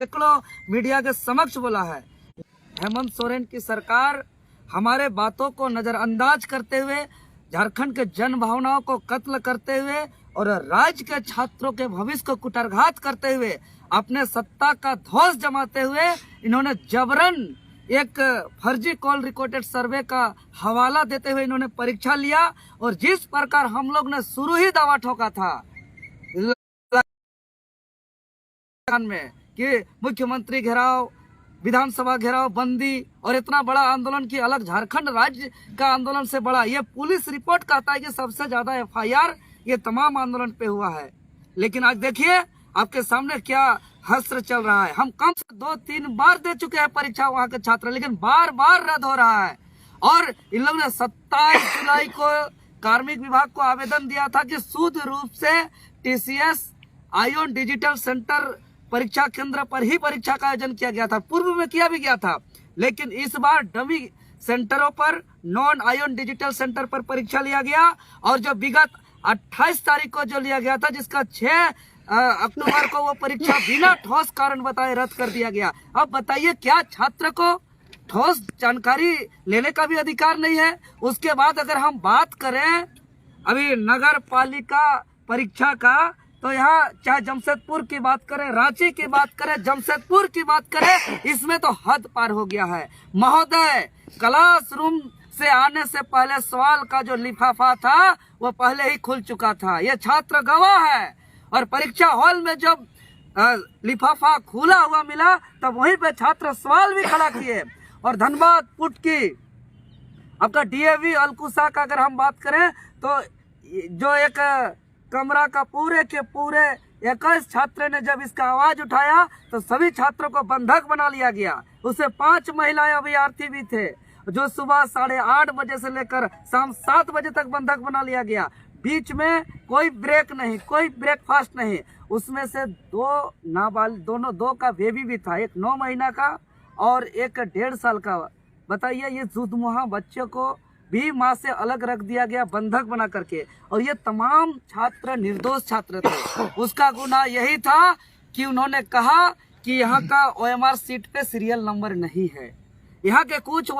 सैकड़ों मीडिया के समक्ष बोला है। हेमंत सोरेन की सरकार हमारे बातों को नजरअंदाज करते हुए, झारखंड के जन भावनाओं को कत्ल करते हुए और राज्य के छात्रों के भविष्य को कुठाराघात करते हुए, अपने सत्ता का ध्वज जमाते हुए इन्होंने जबरन एक फर्जी कॉल रिकॉर्डेड सर्वे का हवाला देते हुए इन्होंने परीक्षा लिया। और जिस प्रकार हम लोग ने शुरू ही दावा ठोका था में कि मुख्यमंत्री घेराव, विधानसभा घेराव, बंदी और इतना बड़ा आंदोलन की अलग झारखंड राज्य का आंदोलन से बड़ा, ये पुलिस रिपोर्ट कहता है कि सबसे ज्यादा एफआईआर ये तमाम आंदोलन पे हुआ है। लेकिन आज देखिए आपके सामने क्या हस्त्र चल रहा है। हम कम से 2-3 बार दे चुके हैं परीक्षा वहां के छात्र, लेकिन बार बार रद्द हो रहा है। और इन लोगों ने 27 जुलाई को कार्मिक विभाग को आवेदन दिया था कि शुद्ध रूप से TCS आयोन डिजिटल सेंटर परीक्षा केंद्र पर ही परीक्षा का आयोजन किया गया था। पूर्व में किया भी गया था, लेकिन इस बार डमी सेंटरों पर, नॉन आयोन डिजिटल सेंटर पर परीक्षा लिया गया। और जो विगत 28 तारीख को जो लिया गया था, जिसका 6 अक्टूबर को वो परीक्षा बिना ठोस कारण बताए रद्द कर दिया गया। अब बताइए, क्या छात्र को ठोस जानकारी लेने का भी अधिकार नहीं है? उसके बाद अगर हम बात करें अभी नगर पालिका परीक्षा का, तो यहाँ चाहे जमशेदपुर की बात करें, रांची की बात करें, जमशेदपुर की बात करें, इसमें तो हद पार हो गया है। महोदय, क्लासरूम से आने से पहले सवाल का जो लिफाफा था वो पहले ही खुल चुका था, ये छात्र गवाह है। और परीक्षा हॉल में जब लिफाफा खुला हुआ मिला तब वहीं पे छात्र सवाल भी खड़ा किए। और धनबाद पुट की आपका DAV अलकुशा का अगर हम बात करें, तो जो एक कमरा का पूरे के पूरे 21 छात्र ने जब इसका आवाज उठाया तो सभी छात्रों को बंधक बना लिया गया। उससे 5 महिलाएं अभ्यर्थी भी थे, जो सुबह 8:30 बजे से लेकर शाम 7 बजे तक बंधक बना लिया गया। बीच में कोई ब्रेक नहीं, कोई ब्रेकफास्ट नहीं। उसमें से 2 नाबालिग, दो का बेबी भी था, एक 9 महीना का और एक 1.5 साल का। बताइए, ये जुदमुहा बच्चों को भी माँ से अलग रख दिया गया बंधक बना करके। और ये तमाम छात्र निर्दोष छात्र थे। उसका गुनाह यही था कि उन्होंने कहा कि यहाँ का OMR सीट पे सीरियल नंबर नहीं है। यहाँ के कुछ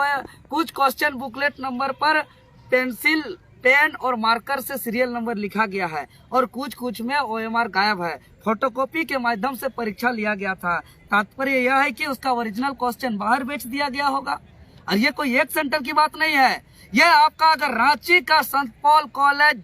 क्वेश्चन बुकलेट नंबर पर पेंसिल, पेन और मार्कर से सीरियल नंबर लिखा गया है और कुछ में OMR गायब है। फोटोकॉपी के माध्यम से परीक्षा लिया गया था। तात्पर्य यह है कि उसका ओरिजिनल क्वेश्चन बाहर बेच दिया गया होगा। और ये कोई एक सेंटर की बात नहीं है। ये आपका अगर रांची का संत पॉल कॉलेज,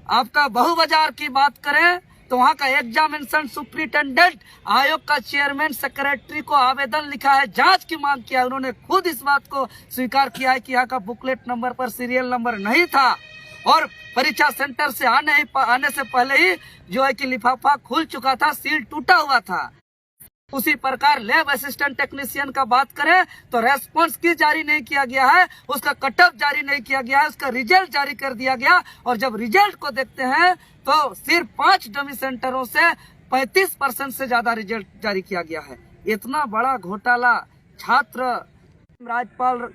आपका बहु बाजार की बात करें, तो वहाँ का एग्जामिनेशन सुप्रिंटेंडेंट आयोग का चेयरमैन सेक्रेटरी को आवेदन लिखा है, जांच की मांग किया। उन्होंने खुद इस बात को स्वीकार किया है कि यहाँ का बुकलेट नंबर पर सीरियल नंबर नहीं था और परीक्षा सेंटर से आने से पहले ही जो है कि लिफाफा खुल चुका था, सील टूटा हुआ था। उसी प्रकार लैब असिस्टेंट टेक्नीशियन का बात करें तो रेस्पॉन्स की जारी नहीं किया गया है, उसका कटअप जारी नहीं किया गया है, उसका रिजल्ट जारी कर दिया गया। और जब रिजल्ट को देखते हैं तो सिर्फ 5 डमी सेंटरों से 35% से ज्यादा रिजल्ट जारी किया गया है। इतना बड़ा घोटाला छात्र राज्यपाल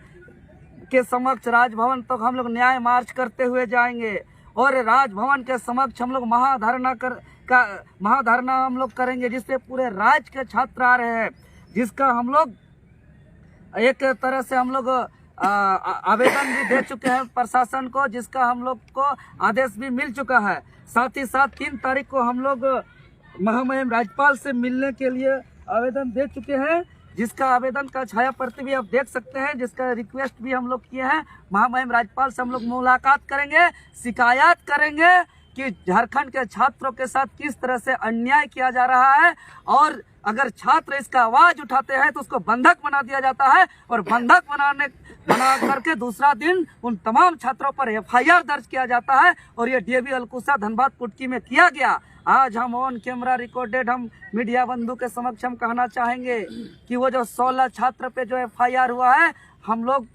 के समक्ष राजभवन तक हम लोग न्याय मार्च करते हुए जाएंगे और राजभवन के समक्ष हम लोग महाधरना हम लोग करेंगे, जिससे पूरे राज्य के छात्र आ रहे हैं, जिसका हम लोग एक तरह से हम लोग आवेदन भी दे चुके हैं प्रशासन को, जिसका हम लोग को आदेश भी मिल चुका है। साथ ही साथ 3 तारीख को हम लोग महामहिम राज्यपाल से मिलने के लिए आवेदन दे चुके हैं, जिसका आवेदन का छाया प्रति भी आप देख सकते हैं, जिसका रिक्वेस्ट भी हम लोग किए हैं। महामहिम राज्यपाल से हम लोग मुलाकात करेंगे, शिकायत करेंगे कि झारखंड के छात्रों के साथ किस तरह से अन्याय किया जा रहा है। और अगर छात्र इसका आवाज उठाते हैं तो उसको बंधक बना दिया जाता है और बंधक बना करके दूसरा दिन उन तमाम छात्रों पर FIR दर्ज किया जाता है। और ये DAV अलकुशा धनबाद पुटकी में किया गया। आज हम ऑन कैमरा रिकॉर्डेड हम मीडिया बंधु के समक्ष हम कहना चाहेंगे कि वो जो 16 छात्र पे जो FIR हुआ है, हम लोग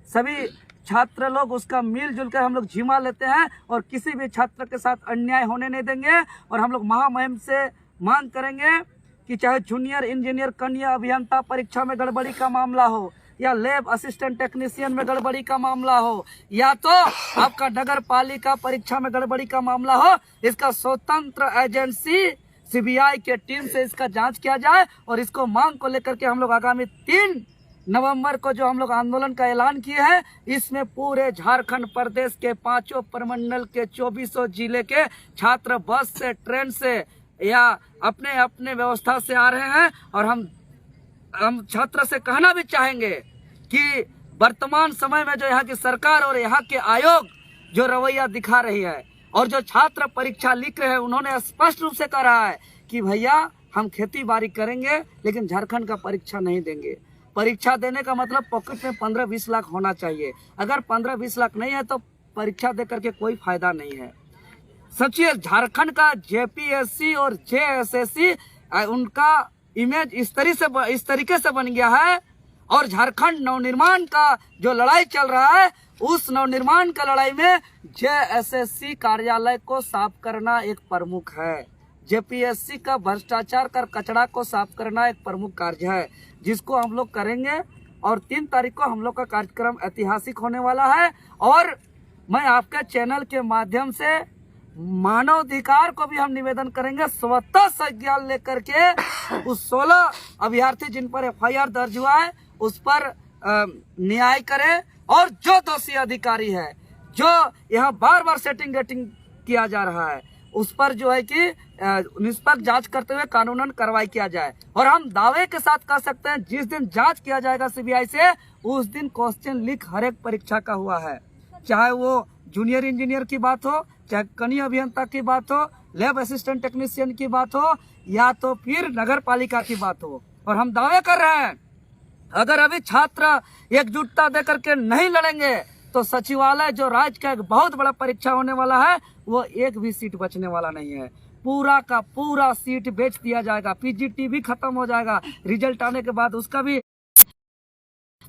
सभी छात्र लोग उसका मिलजुल कर हम लोग जिम्मा लेते हैं और किसी भी छात्र के साथ अन्याय होने नहीं देंगे। और हम लोग महामहिम से मांग करेंगे कि चाहे जूनियर इंजीनियर, कन्या अभियंता परीक्षा में गड़बड़ी का मामला हो या लैब असिस्टेंट टेक्नीशियन में गड़बड़ी का मामला हो या तो आपका नगर पालिका परीक्षा में गड़बड़ी का मामला हो, इसका स्वतंत्र एजेंसी सीबीआई के टीम से इसका जांच किया जाए। और इसको मांग को लेकर के हम लोग आगामी 3 नवंबर को जो हम लोग आंदोलन का ऐलान किए हैं, इसमें पूरे झारखंड प्रदेश के 5 प्रमंडल के 24 जिले के छात्र बस से, ट्रेन से या अपने अपने व्यवस्था से आ रहे हैं। और हम छात्र से कहना भी चाहेंगे कि वर्तमान समय में जो यहाँ की सरकार और यहाँ के आयोग जो रवैया दिखा रही है और जो छात्र परीक्षा लिख रहे हैं, उन्होंने स्पष्ट रूप से कहा है कि भैया हम खेती बाड़ी करेंगे लेकिन झारखंड का परीक्षा नहीं देंगे। परीक्षा देने का मतलब पॉकेट में 15-20 लाख होना चाहिए। अगर 15-20 लाख नहीं है तो परीक्षा दे करके कोई फायदा नहीं है। सोचिए, झारखंड का जेपीएससी और जेएसएससी उनका इमेज इस तरीके से बन गया है। और झारखंड नवनिर्माण का जो लड़ाई चल रहा है, उस नवनिर्माण का लड़ाई में जेएसएससी कार्यालय को साफ करना एक प्रमुख है। जेपीएससी का भ्रष्टाचार कर कचरा को साफ करना एक प्रमुख कार्य है, जिसको हम लोग करेंगे। और 3 तारीख को हम लोग का कार्यक्रम ऐतिहासिक होने वाला है। और मैं आपके चैनल के माध्यम से मानवाधिकार को भी हम निवेदन करेंगे, स्वतः संज्ञान लेकर के उस 16 अभ्यर्थी जिन पर एफआईआर दर्ज हुआ है उस पर न्याय करें। और जो दोषी अधिकारी है, जो यहाँ बार बार सेटिंग गेटिंग किया जा रहा है, उस पर जो है कि निष्पक्ष जांच करते हुए कानूनन कार्रवाई किया जाए। और हम दावे के साथ कह सकते हैं, जिस दिन जांच किया जाएगा सीबीआई से, उस दिन क्वेश्चन लीक हर एक परीक्षा का हुआ है। चाहे वो जूनियर इंजीनियर की बात हो, चाहे कनीय अभियंता की बात हो, लैब असिस्टेंट टेक्नीशियन की बात हो, या तो फिर नगर पालिका की बात हो। और हम दावे कर रहे हैं, अगर अभी छात्र एकजुटता दे करके नहीं लड़ेंगे तो सचिवालय जो राज्य का एक बहुत बड़ा परीक्षा होने वाला है, वो एक भी सीट बचने वाला नहीं है। पूरा का पूरा सीट बेच दिया जाएगा। पीजीटी भी खत्म हो जाएगा रिजल्ट आने के बाद, उसका भी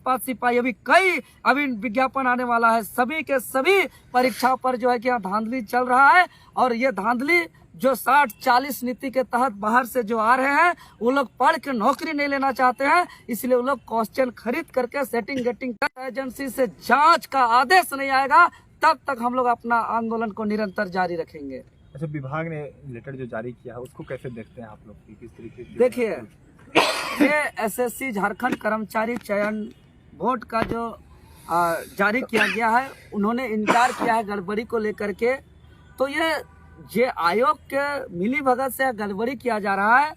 सिपाही अभी विज्ञापन आने वाला है। सभी के सभी परीक्षा पर जो है कि यहाँ धांधली चल रहा है। और ये धांधली जो 60-40 नीति के तहत बाहर से जो आ रहे हैं, वो लोग पढ़ के नौकरी नहीं लेना चाहते हैं, इसलिए वो लोग क्वेश्चन खरीद करके सेटिंग गेटिंग एजेंसी से जांच का आदेश नहीं आएगा तब तक हम लोग अपना आंदोलन को निरंतर जारी रखेंगे। अच्छा, विभाग ने लेटर जो जारी किया है उसको कैसे देखते हैं आप लोग, किस तरीके से? देखिए, ये एसएससी झारखंड कर्मचारी चयन बोर्ड का जो जारी किया गया है, उन्होंने इनकार किया है गड़बड़ी को लेकर के। तो ये आयोग के मिली भगत से गड़बड़ी किया जा रहा है,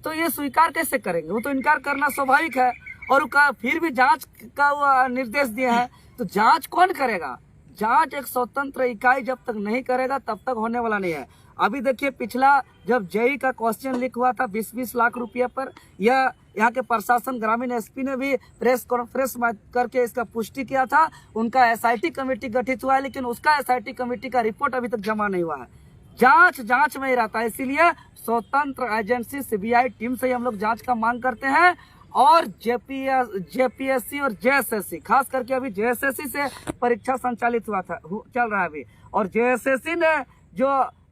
तो ये स्वीकार कैसे करेंगे? वो तो इनकार करना स्वाभाविक है। और फिर भी जांच का वो निर्देश दिया है, तो जांच कौन करेगा? जांच एक स्वतंत्र इकाई जब तक नहीं करेगा तब तक होने वाला नहीं है। अभी देखिए, पिछला जब जेई का क्वेश्चन लीक हुआ था 20-20 लाख रुपये पर, यह यहाँ के प्रशासन ग्रामीण एसपी ने भी प्रेस कॉन्फ्रेंस करके इसका पुष्टि किया था। उनका एसआईटी कमेटी गठित हुआ है, लेकिन उसका एसआईटी कमेटी का रिपोर्ट अभी तक जमा नहीं हुआ है। जांच में ही रहता है। इसीलिए स्वतंत्र एजेंसी सीबीआई टीम से हम लोग जांच का मांग करते हैं। और जेपीएससी और जेएसएससी, खास करके अभी जेएसएससी से परीक्षा संचालित चल रहा है अभी। और जेएसएससी ने जो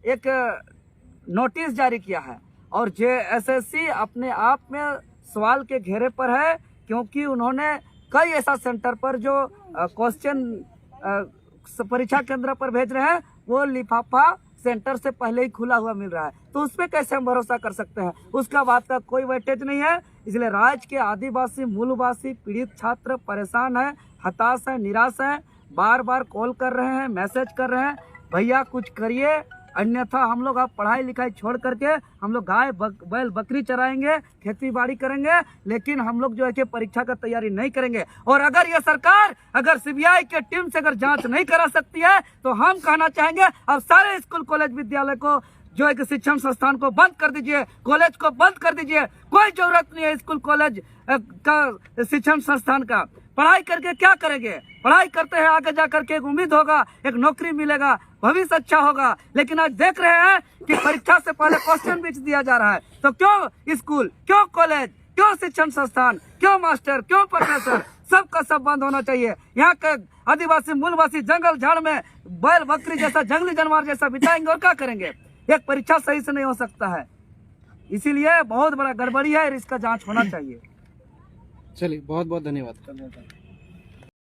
एक नोटिस जारी किया है, और जेएसएससी अपने आप में सवाल के घेरे पर है, क्योंकि उन्होंने कई ऐसा सेंटर पर जो क्वेश्चन परीक्षा केंद्र पर भेज रहे हैं, वो लिफाफा सेंटर से पहले ही खुला हुआ मिल रहा है। तो उस पर कैसे हम भरोसा कर सकते हैं? उसका बात का कोई वेटेज नहीं है। इसलिए राज्य के आदिवासी मूलवासी पीड़ित छात्र परेशान है, हताश है, निराश है, बार बार कॉल कर रहे हैं, मैसेज कर रहे हैं, भैया कुछ करिए, अन्यथा हम लोग आप पढ़ाई लिखाई छोड़ करके हम लोग गाय बैल बकरी चराएंगे, खेती बाड़ी करेंगे, लेकिन हम लोग जो है कि परीक्षा का तैयारी नहीं करेंगे। और अगर ये सरकार अगर सीबीआई के टीम से अगर जांच नहीं करा सकती है, तो हम कहना चाहेंगे अब सारे स्कूल कॉलेज विद्यालय को जो है कि शिक्षण संस्थान को बंद कर दीजिए, कॉलेज को बंद कर दीजिए। कोई जरूरत नहीं है स्कूल कॉलेज का, शिक्षण संस्थान का। पढ़ाई करके क्या करेंगे? पढ़ाई करते हैं, आगे जाकर के एक उम्मीद होगा, एक नौकरी मिलेगा, भविष्य अच्छा होगा। लेकिन आज देख रहे हैं कि परीक्षा से पहले क्वेश्चन बेच दिया जा रहा है। तो क्यों स्कूल, क्यों कॉलेज, क्यों शिक्षण संस्थान, क्यों मास्टर, क्यों प्रोफेसर, सबका सब बंद होना चाहिए। यहाँ के आदिवासी मूलवासी जंगल झाड़ में बैल बकरी जैसा जंगली जानवर जैसा बिताएंगे और क्या करेंगे? एक परीक्षा सही से नहीं हो सकता है। इसीलिए बहुत बड़ा गड़बड़ी है, इसका जांच होना चाहिए। चलिए, बहुत बहुत धन्यवाद।